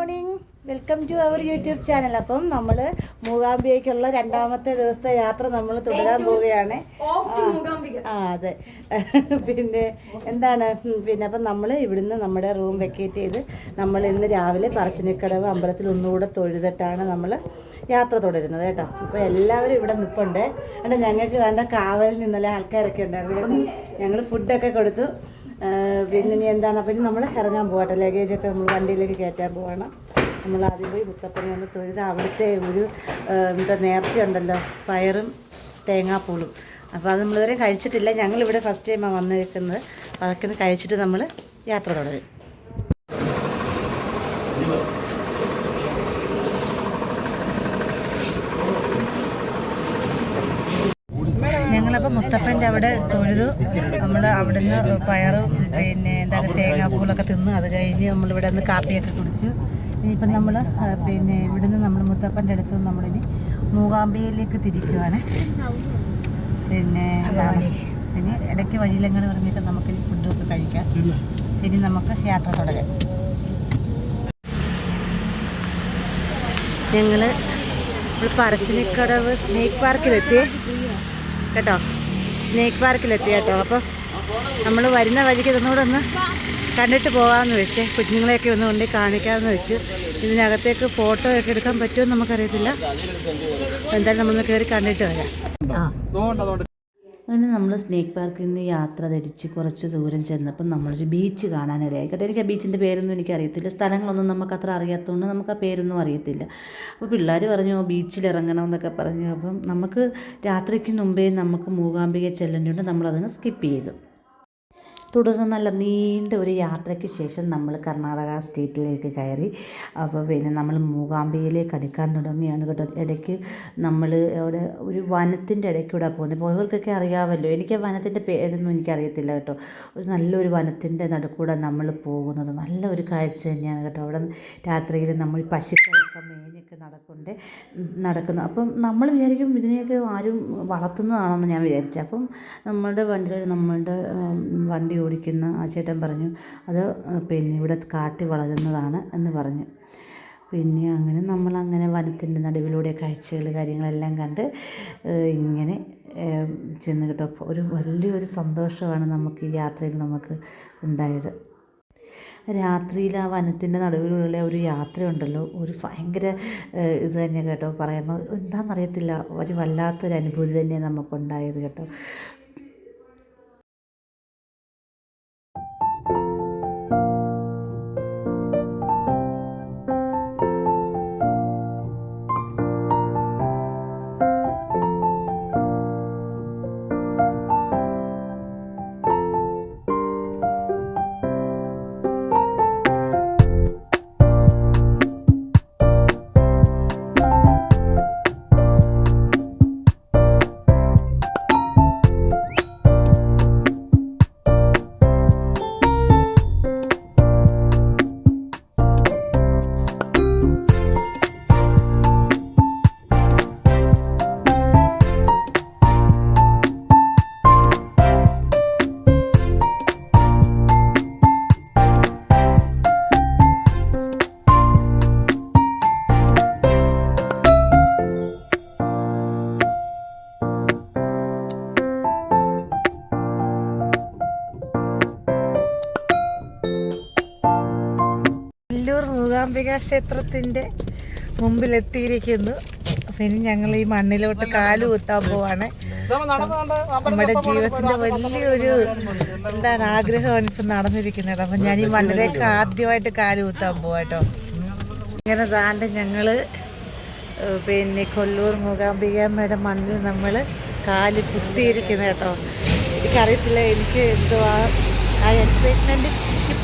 Morning, welcome to our YouTube channel. അപ്പം നമ്മൾ മൂകാംബികയ്ക്കുള്ള രണ്ടാമത്തെ ദിവസത്തെ യാത്ര നമ്മൾ തുടരാൻ പോവുകയാണ്. അതെ. പിന്നെ എന്താണ് അപ്പം നമ്മൾ ഇവിടുന്ന് നമ്മുടെ റൂം വെക്കേറ്റ് ചെയ്ത് നമ്മൾ ഇന്ന് രാവിലെ പറശ്ശിനിക്കടവ് അമ്പലത്തിൽ ഒന്നുകൂടെ തൊഴുതിട്ടാണ് നമ്മൾ യാത്ര തുടരുന്നത് കേട്ടോ. അപ്പോൾ എല്ലാവരും ഇവിടെ നിൽപ്പുണ്ട്. എന്നിട്ട് ഞങ്ങൾക്ക് വേണ്ട കാവലിൽ നിന്നല്ലേ ആൾക്കാരൊക്കെ ഉണ്ടായിരുന്നു. ഞങ്ങൾ ഫുഡൊക്കെ കൊടുത്തു. പിന്നെ ഇനി എന്താണ്, അപ്പം നമ്മൾ ഇറങ്ങാൻ പോകട്ടെ. ലഗേജൊക്കെ നമ്മൾ വണ്ടിയിലേക്ക് കയറ്റാൻ പോകണം. നമ്മൾ ആദ്യം പോയി മുത്തപ്പനെ ഒന്ന് തൊഴുത് അവിടുത്തെ ഒരു നേർച്ചയുണ്ടല്ലോ, പയറും തേങ്ങാപ്പൂളും. അപ്പോൾ അത് നമ്മളിതുവരെ കഴിച്ചിട്ടില്ല. ഞങ്ങളിവിടെ ഫസ്റ്റ് ടൈമാണ് വന്നിരിക്കുന്നത്. അപ്പോൾ അതൊക്കെ ഒന്ന് കഴിച്ചിട്ട് നമ്മൾ യാത്ര തുടരും. ഞങ്ങളപ്പോൾ മുത്തപ്പൻ്റെ അവിടെ തൊഴുതു. നമ്മൾ അവിടുന്ന് പയറും പിന്നെ എന്താണ് തേങ്ങാപ്പൂളൊക്കെ തിന്ന് അത് കഴിഞ്ഞ് നമ്മളിവിടെ നിന്ന് കാപ്പിയൊക്കെ കുടിച്ചു. ഇനിയിപ്പം നമ്മൾ പിന്നെ ഇവിടുന്ന് നമ്മൾ മുത്തപ്പൻ്റെ അടുത്ത് നമ്മളിനി മൂകാംബികയിലേക്ക് തിരിക്കുവാണ്. പിന്നെ പിന്നെ ഇടയ്ക്ക് വഴിയിലെങ്ങനെ പറഞ്ഞിട്ട് നമുക്കിനി ഫുഡൊക്കെ കഴിക്കാം. ഇനി നമുക്ക് യാത്ര തുടരാം. ഞങ്ങൾ പറശ്ശിനിക്കടവ് സ്നേക്ക് പാർക്കിലെത്തി കേട്ടോ. സ്നേക്ക് പാർക്കിലെത്തി കേട്ടോ. അപ്പോൾ നമ്മൾ വരുന്ന വഴിക്ക് ഇതൊന്നുകൂടെ ഒന്ന് കണ്ടിട്ട് പോകാമെന്ന് വെച്ച്, കുഞ്ഞുങ്ങളെയൊക്കെ ഒന്ന് കൊണ്ട് കാണിക്കാമെന്ന് വെച്ചു. ഇതിനകത്തേക്ക് ഫോട്ടോ ഒക്കെ എടുക്കാൻ പറ്റുമോ നമുക്കറിയത്തില്ല. എന്തായാലും നമ്മളൊന്ന് കയറി കണ്ടിട്ട് വരാം. അങ്ങനെ നമ്മൾ സ്നേക്ക് പാർക്കിൽ നിന്ന് യാത്ര തിരിച്ച് കുറച്ച് ദൂരം ചെന്നപ്പം നമ്മളൊരു ബീച്ച് കാണാനിടയായി കേട്ടോ. എനിക്ക് ആ ബീച്ചിൻ്റെ പേരൊന്നും എനിക്കറിയത്തില്ല. സ്ഥലങ്ങളൊന്നും നമുക്കത്ര അറിയാത്തതുകൊണ്ട് നമുക്ക് ആ പേരൊന്നും അറിയത്തില്ല. അപ്പോൾ പിള്ളേർ പറഞ്ഞു ബീച്ചിൽ ഇറങ്ങണം എന്നൊക്കെ പറഞ്ഞു. അപ്പം നമുക്ക് രാത്രിക്ക് മുമ്പേ നമുക്ക് മൂകാംബിക ചെല്ലേണ്ടതുകൊണ്ട് നമ്മളതങ്ങ് സ്കിപ്പ് ചെയ്തു. തുടർന്ന് നല്ല നീണ്ട ഒരു യാത്രയ്ക്ക് ശേഷം നമ്മൾ കർണാടക സ്റ്റേറ്റിലേക്ക് കയറി. അപ്പോൾ പിന്നെ നമ്മൾ മൂകാംബികയിലേക്ക് അടുക്കാൻ തുടങ്ങിയാണ് കേട്ടോ. ഇടയ്ക്ക് നമ്മൾ അവിടെ ഒരു വനത്തിൻ്റെ ഇടയ്ക്കൂടെ പോകുന്നത്. പോയവർക്കൊക്കെ അറിയാമല്ലോ. എനിക്ക് വനത്തിൻ്റെ പേരൊന്നും എനിക്കറിയത്തില്ല കേട്ടോ. ഒരു നല്ലൊരു വനത്തിൻ്റെ നടുക്കൂടെ നമ്മൾ പോകുന്നത് നല്ലൊരു കാഴ്ച തന്നെയാണ് കേട്ടോ. അവിടെ രാത്രിയിൽ നമ്മൾ പശുക്കളൊക്കെ മേഞ്ഞൊക്കെ നടക്കുന്നു. അപ്പം നമ്മൾ വിചാരിക്കും ഇതിനെയൊക്കെ ആരും വളർത്തുന്നതാണെന്ന് ഞാൻ വിചാരിച്ചു. അപ്പം നമ്മളുടെ വണ്ടി ഓടിക്കുന്ന ആ ചേട്ടൻ പറഞ്ഞു അത് പിന്നെ ഇവിടെ കാട്ടി വളരുന്നതാണ് എന്ന് പറഞ്ഞു. പിന്നെ അങ്ങനെ നമ്മളങ്ങനെ വനത്തിൻ്റെ നടുവിലൂടെ കാഴ്ചകൾ കാര്യങ്ങളെല്ലാം കണ്ട് ഇങ്ങനെ ചെന്ന് കേട്ടോ. ഒരു വലിയൊരു സന്തോഷമാണ് നമുക്ക് ഈ യാത്രയിൽ നമുക്ക് ഉണ്ടായത്. രാത്രിയിൽ ആ വനത്തിൻ്റെ നടുവിലുള്ള ഒരു യാത്രയുണ്ടല്ലോ, ഒരു ഭയങ്കര ഇത് തന്നെ കേട്ടോ. പറയുന്നത് എന്താണെന്നറിയത്തില്ല, ഒരു വല്ലാത്തൊരു അനുഭൂതി തന്നെയാണ് നമുക്കുണ്ടായത് കേട്ടോ. മൂകാംബിക ക്ഷേത്രത്തിൻ്റെ മുമ്പിലെത്തിയിരിക്കുന്നു. പിന്നെ ഞങ്ങൾ ഈ മണ്ണിലോട്ട് കാല് കുത്താൻ പോവാണ്. നമ്മുടെ ജീവിതത്തിൻ്റെ വലിയൊരു ആഗ്രഹമാണ് ഇപ്പം നടന്നിരിക്കുന്നത്. അപ്പം ഞാൻ ഈ മണ്ണിലേക്ക് ആദ്യമായിട്ട് കാല് കുത്താൻ പോവാട്ടോ. ഇങ്ങനെ താണ്ട് ഞങ്ങൾ പിന്നെ കൊല്ലൂർ മൂകാംബികമ്മയുടെ മണ്ണിൽ നമ്മൾ കാല് കുത്തിയിരിക്കുന്നത് കേട്ടോ. എനിക്കറിയത്തില്ല, എനിക്ക് എന്തുവാ ആ എക്സൈറ്റ്മെൻറ്റ്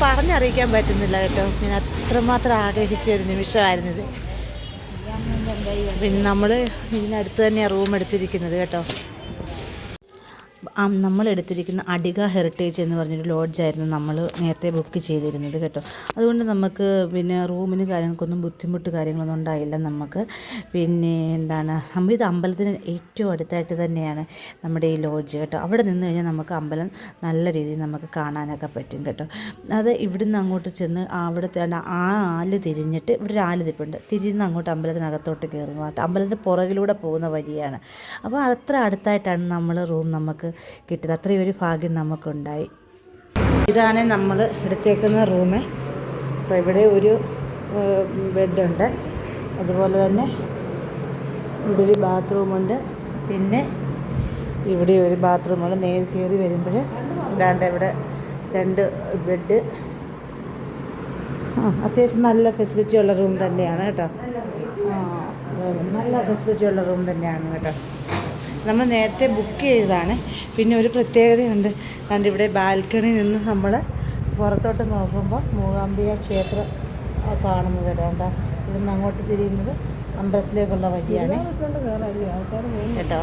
പറഞ്ഞറിയിക്കാൻ പറ്റുന്നില്ല കേട്ടോ. ഞാൻ അത്രമാത്രം ആഗ്രഹിച്ച ഒരു നിമിഷമായിരുന്നിത്. പിന്നെ നമ്മൾ ഇതിനടുത്ത് തന്നെയാണ് റൂം എടുത്തിരിക്കുന്നത് കേട്ടോ. നമ്മളെടുത്തിരിക്കുന്ന അടിക ഹെറിറ്റേജ് എന്ന് പറഞ്ഞൊരു ലോഡ്ജായിരുന്നു നമ്മൾ നേരത്തെ ബുക്ക് ചെയ്തിരുന്നത് കേട്ടോ. അതുകൊണ്ട് നമുക്ക് പിന്നെ റൂമിന് കാര്യങ്ങൾക്കൊന്നും ബുദ്ധിമുട്ട് കാര്യങ്ങളൊന്നും ഉണ്ടായില്ല നമുക്ക്. പിന്നെ എന്താണ്, നമ്മളിത് അമ്പലത്തിന് ഏറ്റവും അടുത്തായിട്ട് തന്നെയാണ് നമ്മുടെ ഈ ലോഡ്ജ് കേട്ടോ. അവിടെ നിന്ന് കഴിഞ്ഞാൽ നമുക്ക് അമ്പലം നല്ല രീതിയിൽ നമുക്ക് കാണാനൊക്കെ പറ്റും കേട്ടോ. അത് ഇവിടുന്ന് അങ്ങോട്ട് ചെന്ന് അവിടുത്തെ ആ ആല് തിരിഞ്ഞിട്ട് ഇവിടെ ഒരു ആല് തിപ്പുണ്ട്, തിരിഞ്ഞ് അങ്ങോട്ട് അമ്പലത്തിനകത്തോട്ട് കയറുന്നു കേട്ടോ. അമ്പലത്തിൻ്റെ പുറകിലൂടെ പോകുന്ന വഴിയാണ്. അപ്പോൾ അത്ര അടുത്തായിട്ടാണ് നമ്മൾ റൂം നമുക്ക് കിട്ടിയത്. അത്രയും ഒരു ഭാഗ്യം നമുക്കുണ്ടായി. ഇതാണ് നമ്മൾ എടുത്തേക്കുന്ന റൂം. അപ്പോൾ ഇവിടെ ഒരു ബെഡുണ്ട്, അതുപോലെ തന്നെ ഇവിടെ ഒരു ബാത്റൂമുണ്ട്, പിന്നെ ഇവിടെ ഒരു ബാത്റൂമുണ്ട്. നേരെ കയറി വരുമ്പോൾ ഇല്ലാണ്ട് ഇവിടെ 2 ബെഡ്. അത്യാവശ്യം നല്ല ഫെസിലിറ്റി ഉള്ള റൂം തന്നെയാണ് കേട്ടോ. നല്ല ഫെസിലിറ്റി ഉള്ള റൂം തന്നെയാണ് കേട്ടോ. നമ്മൾ നേരത്തെ ബുക്ക് ചെയ്തതാണ്. പിന്നെ ഒരു പ്രത്യേകതയുണ്ട്, കാരണം ഇവിടെ ബാൽക്കണി നിന്ന് നമ്മൾ പുറത്തോട്ട് നോക്കുമ്പോൾ മൂകാംബിക ക്ഷേത്രം കാണുന്നത് കേട്ടോ. ഇവിടുന്ന് അങ്ങോട്ട് തിരിയുന്നത് അമ്പലത്തിലേക്കുള്ള വഴിയാണ് കേട്ടോ.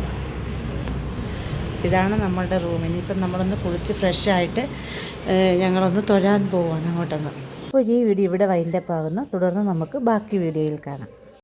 ഇതാണ് നമ്മളുടെ റൂം. ഇനിയിപ്പം നമ്മളൊന്ന് കുളിച്ച് ഫ്രഷായിട്ട് ഞങ്ങളൊന്ന് തൊഴാൻ പോവുകയാണ് അങ്ങോട്ടൊന്ന്. അപ്പോൾ ഈ വീഡിയോ ഇവിടെ വൈൻഡപ്പ് ആകുന്നു. തുടർന്ന് നമുക്ക് ബാക്കി വീഡിയോയിൽ കാണാം.